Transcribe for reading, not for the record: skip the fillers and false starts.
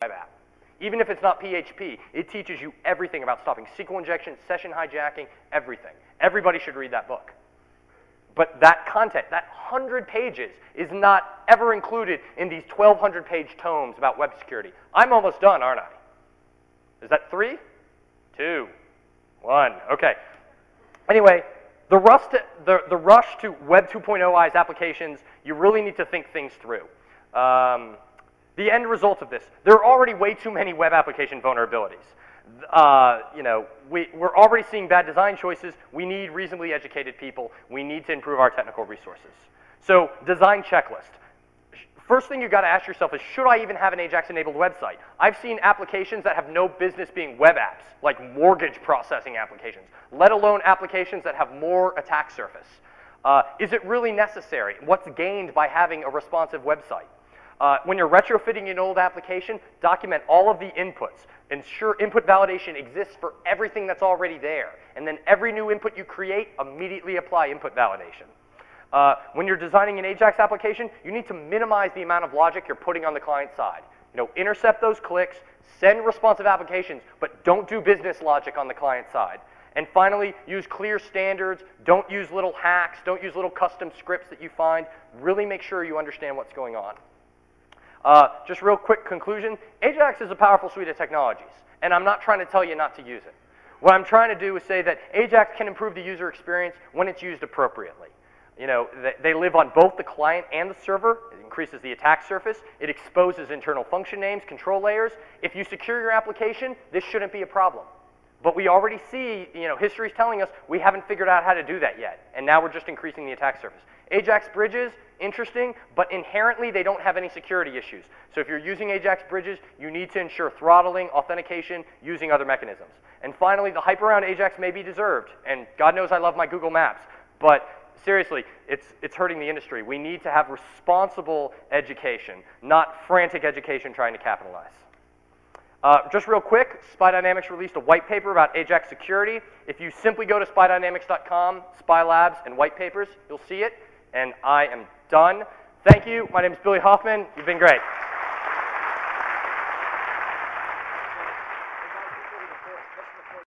web app. Even if it's not PHP, it teaches you everything about stopping SQL injection, session hijacking, everything. Everybody should read that book. But that content, that 100 pages, is not ever included in these 1,200-page tomes about web security. I'm almost done, aren't I? Is that 3, 2, 1? Okay. Anyway, the rush to Web 2.0i's applications, you really need to think things through. The end result of this, there are already way too many web application vulnerabilities. We're already seeing bad design choices. We need reasonably educated people. We need to improve our technical resources. So, design checklist. First thing you've got to ask yourself is, should I even have an AJAX-enabled website? I've seen applications that have no business being web apps, like mortgage processing applications, let alone applications that have more attack surface. Is it really necessary? What's gained by having a responsive website? When you're retrofitting an old application, document all of the inputs. Ensure input validation exists for everything that's already there. And then every new input you create, immediately apply input validation. When you're designing an AJAX application, you need to minimize the amount of logic you're putting on the client side. Intercept those clicks, send responsive applications, but don't do business logic on the client side. And finally, use clear standards. Don't use little hacks. Don't use little custom scripts that you find. Really make sure you understand what's going on. Just real quick conclusion, AJAX is a powerful suite of technologies, and I'm not trying to tell you not to use it. What I'm trying to do is say that AJAX can improve the user experience when it's used appropriately. They live on both the client and the server. It increases the attack surface. It exposes internal function names, control layers. If you secure your application, this shouldn't be a problem. But we already see, history's telling us we haven't figured out how to do that yet, and now we're just increasing the attack surface. AJAX bridges, interesting, but inherently they don't have any security issues. So if you're using AJAX bridges, you need to ensure throttling, authentication, using other mechanisms. And finally, the hype around AJAX may be deserved, and God knows I love my Google Maps, but seriously, it's hurting the industry. We need to have responsible education, not frantic education trying to capitalize. Just real quick, Spy Dynamics released a white paper about AJAX security. If you simply go to spydynamics.com, Spy Labs, and white papers, you'll see it. And I am done. Thank you. My name is Billy Hoffman. You've been great.